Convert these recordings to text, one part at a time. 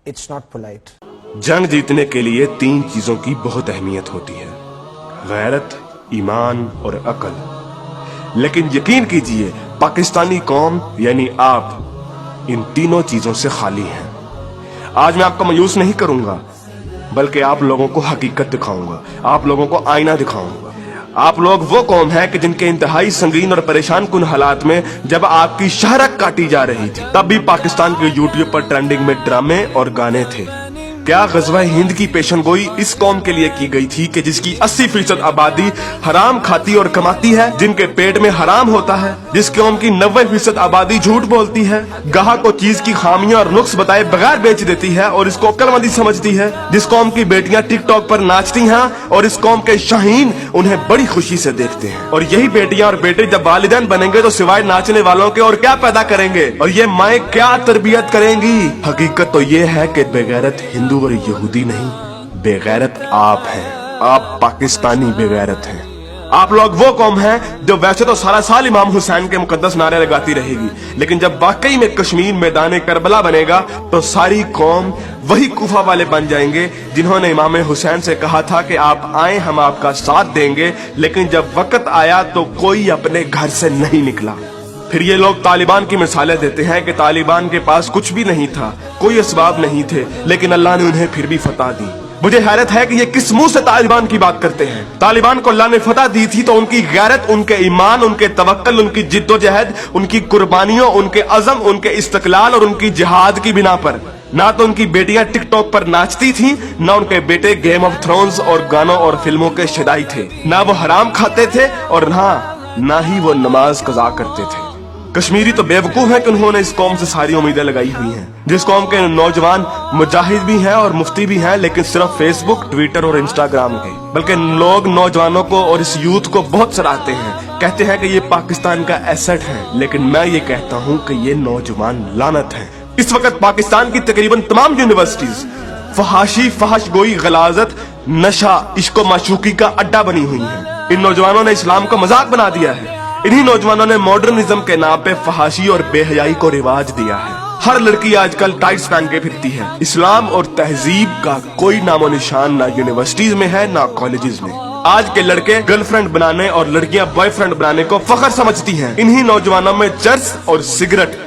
It's not polite. जंग जीतने के लिए 3 चीजों की बहुत अहमियत होती है, गैरत, ईमान और अकल। लेकिन यकीन कीजिए पाकिस्तानी कौम यानी आप इन तीनों चीजों से खाली हैं। आज मैं आपको मायूस नहीं करूंगा, बल्कि आप लोगों को हकीकत दिखाऊंगा, आप लोगों को आईना दिखाऊंगा। आप लोग वो कौम है कि जिनके इंतहाई संगीन और परेशान कुन हालात में जब आपकी शहरत काटी जा रही थी, तब भी पाकिस्तान के यूट्यूब पर ट्रेंडिंग में ड्रामे और गाने थे। क्या गज़वा हिंद की पेशनगोई इस कौम के लिए की गई थी कि जिसकी 80% आबादी हराम खाती और कमाती है, जिनके पेट में हराम होता है, जिस कौम की 90% आबादी झूठ बोलती है, गाहक को चीज की खामियां और नुक्स बताए बगैर बेच देती है और इसको अक्लमंदी समझती है, जिस कौम की बेटियां टिकटॉक पर नाचती हैं और इस कौम के शाहीन उन्हें बड़ी खुशी से देखते हैं। और यही बेटियां और बेटे जब वालिदैन बनेंगे तो सिवाय नाचने वालों के और क्या पैदा करेंगे, और ये माएं क्या तरबियत करेंगी। हकीकत तो ये है कि बेगैरत हिंदू और यहूदी नहीं, बेगैरत आप हैं। आप पाकिस्तानी बेगैरत हैं। आप लोग वो कौम हैं जो वैसे तो सारा साल इमाम हुसैन के मुकद्दस नारे लगाती रहेगी, लेकिन जब वाकई में कश्मीर मैदान करबला बनेगा तो सारी कौम वही कुफा वाले बन जाएंगे जिन्होंने इमाम हुसैन से कहा था कि आप आए, हम आपका साथ देंगे, लेकिन जब वक्त आया तो कोई अपने घर से नहीं निकला। फिर ये लोग तालिबान की मिसालें देते हैं कि तालिबान के पास कुछ भी नहीं था, कोई असबाब नहीं थे, लेकिन अल्लाह ने उन्हें फिर भी फतह दी। मुझे हैरत है कि ये किस मुंह से तालिबान की बात करते हैं। तालिबान को अल्लाह ने फतह दी थी तो उनकी गैरत, उनके ईमान, उनके तवक्कल, उनकी जिद्दोजहद, उनकी कुर्बानियों, उनके अज़म, उनके इस्तक़लाल और उनकी जिहाद की बिना पर। ना तो उनकी बेटियां टिकटॉक पर नाचती थीं, ना उनके बेटे गेम ऑफ थ्रोन्स और गानों और फिल्मों के शदाई थे, ना वो हराम खाते थे और ना ही वो नमाज कज़ा करते थे। कश्मीरी तो बेवकूफ है कि उन्होंने इस कौम से सारी उम्मीदें लगाई हुई हैं, जिस कौम के नौजवान मुजाहिद भी हैं और मुफ्ती भी हैं, लेकिन सिर्फ फेसबुक, ट्विटर और इंस्टाग्राम के। बल्कि लोग नौजवानों को और इस यूथ को बहुत सराहते हैं, कहते हैं कि ये पाकिस्तान का एसेट है, लेकिन मैं ये कहता हूँ कि ये नौजवान लानत है। इस वक्त पाकिस्तान की तकरीबन तमाम यूनिवर्सिटीज फहाशी, फहशगोई, गलाजत, नशा, इश्क व माशूकी का अड्डा बनी हुई है। इन नौजवानों ने इस्लाम को मजाक बना दिया है। इन्हीं नौजवानों ने मॉडर्निज्म के नाम पे फहाशी और बेहयाई को रिवाज दिया है। हर लड़की आजकल टाइट्स पहन के फिरती है। इस्लाम और तहजीब का कोई नामो निशान ना यूनिवर्सिटीज में है, ना कॉलेजेस में। आज के लड़के गर्लफ्रेंड बनाने और लड़कियां बॉयफ्रेंड बनाने को फख्र समझती हैं। इन्हीं नौजवानों में चर्च और सिगरेट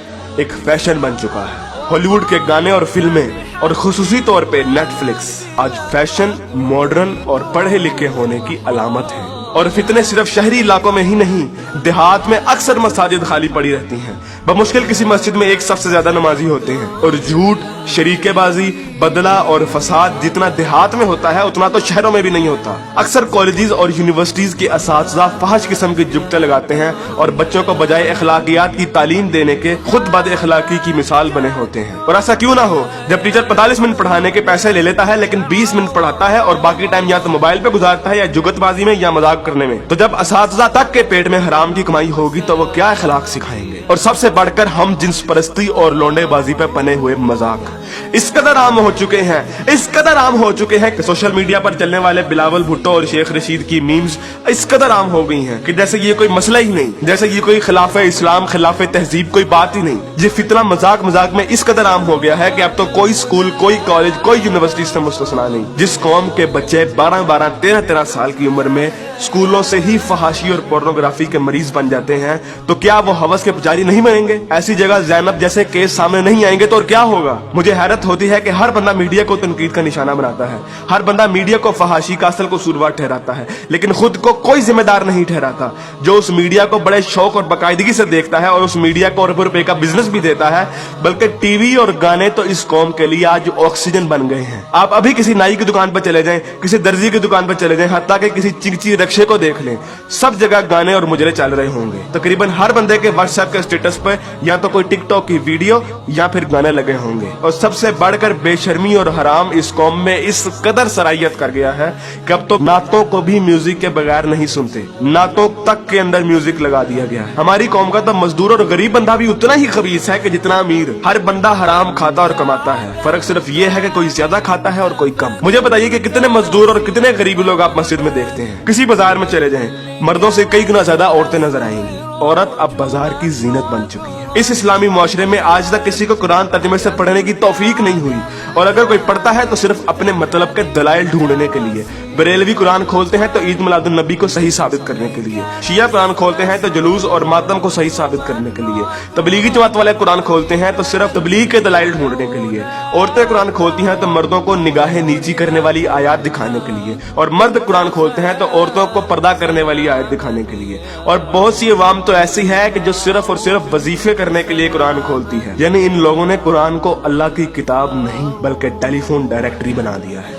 एक फैशन बन चुका है। हॉलीवुड के गाने और फिल्में और खुसूसी तौर पे नेटफ्लिक्स आज फैशन, मॉडर्न और पढ़े लिखे होने की अलामत है। और फितने सिर्फ शहरी इलाकों में ही नहीं, देहात में अक्सर मसाजिद खाली पड़ी रहती हैं। बमुश्किल किसी मस्जिद में एक सफ से ज्यादा नमाजी होते हैं। और झूठ, शरीकेबाजी, बदला और फसाद जितना देहात में होता है उतना तो शहरों में भी नहीं होता। अक्सर कॉलेजेस और यूनिवर्सिटीज के असातिज़ा फहश किस्म की जुगते लगाते हैं और बच्चों को बजाय अखलाकियात की तालीम देने के खुद बद अखलाकी की मिसाल बने होते हैं। और ऐसा क्यों ना हो, जब टीचर 45 मिनट पढ़ाने के पैसे ले लेता है लेकिन 20 मिनट पढ़ाता है और बाकी टाइम या तो मोबाइल पे गुजारता है या जुगतबाजी में या मजाक करने में, तो जब असातिज़ा तक के पेट में हराम की कमाई होगी तो वो क्या अखलाक सिखाएंगे। और सबसे बढ़कर हम जिन्स परस्ती और लोंडेबाजी पे पने हुए मजाक इस कदर आम हो चुके हैं, इस कदर आम हो चुके हैं कि सोशल मीडिया पर चलने वाले बिलावल भुट्टो और शेख रशीद की मीम्स इस कदर आम हो गई हैं कि जैसे ये कोई मसला ही नहीं, जैसे ये कोई खिलाफे इस्लाम, खिलाफे तहजीब कोई बात ही नहीं। ये फितना मजाक मजाक में इस कदर आम हो गया है कि अब तो कोई स्कूल, कोई कॉलेज, कोई यूनिवर्सिटी से मुस्तस्ना नहीं। जिस कौम के बच्चे 12-12, 13-13 साल की उम्र में स्कूलों से ही फहाशी और पोर्नोग्राफी के मरीज बन जाते हैं, तो क्या वो हवस के पुजारी नहीं बनेंगे? ऐसी जगह ज़ैनब जैसे केस सामने नहीं आएंगे तो और क्या होगा? मुझे हैरत होती है कि हर बंदा मीडिया को तनकीद का निशाना बनाता है, हर बंदा मीडिया को फहाशी का असल कसूरवार ठहराता है, लेकिन खुद को कोई जिम्मेदार नहीं ठहराता, जो उस मीडिया को बड़े शौक और बाकायदगी से देखता है और उस मीडिया को अरबों रुपए का बिजनेस भी देता है। बल्कि टीवी और गाने तो इस कौम के लिए आज ऑक्सीजन बन गए हैं। आप अभी किसी नाई की दुकान पर चले जाएं, किसी दर्जी की दुकान पर चले जाएं, हत्ता कि किसी चिंची रक्षे को देख लें, सब जगह गाने और मुजरे चल रहे होंगे। तकरीबन हर बंदे के व्हाट्सएप के स्टेटस पर या तो कोई टिकटॉक की वीडियो या फिर गाने लगे होंगे। और सबसे बढ़कर बेशर्मी और हराम इस कौम में इस कदर सराहियत कर गया है कि अब तो नातों को भी म्यूजिक के बगैर नहीं सुनते, नातों तक के अंदर म्यूजिक लगा दिया गया है। हमारी कौम का तो मजदूर और गरीब बंदा भी उतना ही खबीस है कि जितना अमीर। हर बंदा हराम खाता और कमाता है, फर्क सिर्फ ये है कि कोई ज्यादा खाता है और कोई कम। मुझे बताइए कि कितने मजदूर और कितने गरीब लोग आप मस्जिद में देखते हैं? किसी बाजार में चले जाएं, मर्दों से कई गुना ज्यादा औरतें नजर आएंगी। औरत अब बाजार की जीनत बन चुकी है। इस इस्लामी मुआशरे में आज तक किसी को कुरान तर्जुमे से पढ़ने की तौफीक नहीं हुई और अगर कोई पढ़ता है तो सिर्फ अपने मतलब के दलाइल ढूंढने के लिए। बरेलवी कुरान खोलते हैं तो ईद मिलादुन नबी को सही साबित करने के लिए। शिया कुरान खोलते हैं तो जुलूस और मातम को सही साबित करने के लिए। तबलीगी जमात वाले कुरान खोलते हैं तो सिर्फ तबलीग के दलाइल ढूंढने के लिए। औरतें कुरान खोलती हैं तो मर्दों को निगाहें नीची करने वाली आयत दिखाने के लिए, और मर्द कुरान खोलते हैं तो औरतों को पर्दा करने वाली आयत दिखाने के लिए। और बहुत सी अवाम तो ऐसी है कि जो सिर्फ और सिर्फ वजीफे करने के लिए कुरान खोलती है। यानी इन लोगों ने कुरान को अल्लाह की किताब नहीं बल्कि टेलीफोन डायरेक्टरी बना दिया है।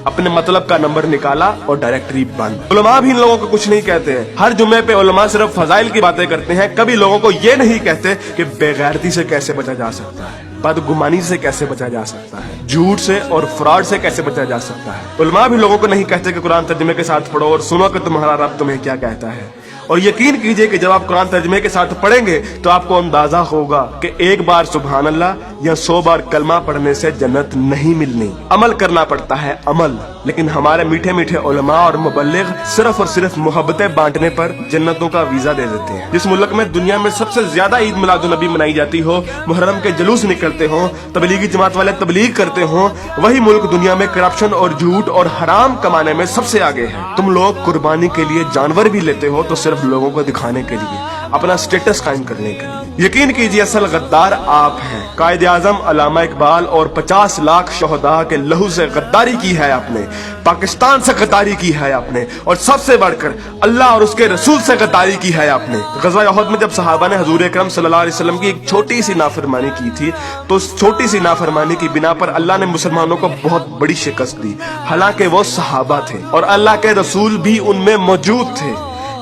अपने मतलब का नंबर निकाला और डायरेक्टरी बंद। उलमा भी इन लोगों को कुछ नहीं कहते हैं। हर जुम्मे पे उलमा सिर्फ फजाइल की बातें करते हैं, कभी लोगों को ये नहीं कहते कि बेगैरती से कैसे बचा जा सकता है, बदगुमानी से कैसे बचा जा सकता है, झूठ से और फ्रॉड से कैसे बचा जा सकता है। उलमा भी लोगों को नहीं कहते कि कुरान तर्जुमे के साथ पढ़ो और सुनो कि तुम्हारा रब तुम्हें क्या कहता है। और यकीन कीजिए कि जब आप कुरान तर्जुमे के साथ पढ़ेंगे तो आपको अंदाजा होगा कि एक बार सुभान अल्लाह या 100 बार कलमा पढ़ने से जन्नत नहीं मिलनी। अमल करना पड़ता है, अमल। लेकिन हमारे मीठे मीठे उलमा और मुबल्लिग सिर्फ और सिर्फ मोहब्बतें बांटने पर जन्नतों का वीजा दे देते हैं। जिस मुल्क में दुनिया में सबसे ज्यादा ईद मिलादुन नबी मनाई जाती हो, मुहर्रम के जुलूस निकलते हो, तबलीगी जमात वाले तबलीग करते हो, वही मुल्क दुनिया में करप्शन और झूठ और हराम कमाने में सबसे आगे है। तुम लोग कुर्बानी के लिए जानवर भी लेते हो तो सिर्फ लोगों को दिखाने के लिए, अपना स्टेटस कायम करने के लिए। यकीन कीजिए असल गद्दार आप हैं। कायदे आजम अल्लामा इकबाल और 50 लाख शोहदा के लहू से गद्दारी की है आपने, पाकिस्तान से गद्दारी की है आपने, और सबसे बढ़कर अल्लाह और उसके रसूल से गद्दारी की है आपने। ग़ज़वा उहद में जब सहाबा ने हुज़ूर अकरम सल्लल्लाहु अलैहि वसल्लम की एक छोटी सी नाफरमानी की थी तो उस छोटी सी नाफरमानी की बिना पर अल्लाह ने मुसलमानों को बहुत बड़ी शिकस्त दी। हालांकि वो सहाबा थे और अल्लाह के रसूल भी उनमें मौजूद थे।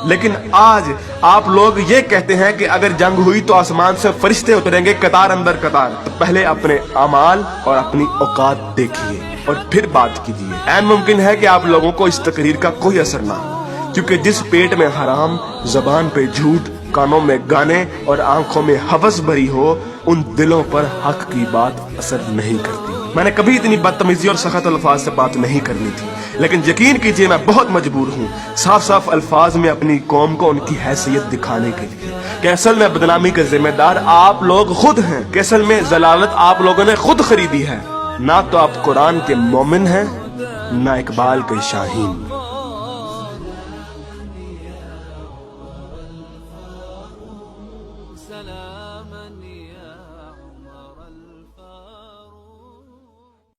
लेकिन आज आप लोग ये कहते हैं कि अगर जंग हुई तो आसमान से फरिश्ते उतरेंगे कतार अंदर कतार। तो पहले अपने अमाल और अपनी औकात देखिए और फिर बात कीजिए। ऐन मुमकिन है कि आप लोगों को इस तकरीर का कोई असर ना हो, क्योंकि जिस पेट में हराम, जबान पे झूठ, कानों में गाने और आंखों में हवस भरी हो, उन दिलों पर हक की बात असर नहीं करती। मैंने कभी इतनी बदतमीजी और सख्त अल्फाज से बात नहीं करनी थी, लेकिन यकीन कीजिए मैं बहुत मजबूर हूँ साफ साफ अल्फाज में अपनी कौम को उनकी हैसियत दिखाने के लिए कि असल में बदनामी के जिम्मेदार आप लोग खुद हैं, कि असल में जलालत आप लोगों ने खुद खरीदी है। ना तो आप कुरान के मोमिन हैं, ना इकबाल के शाहीन।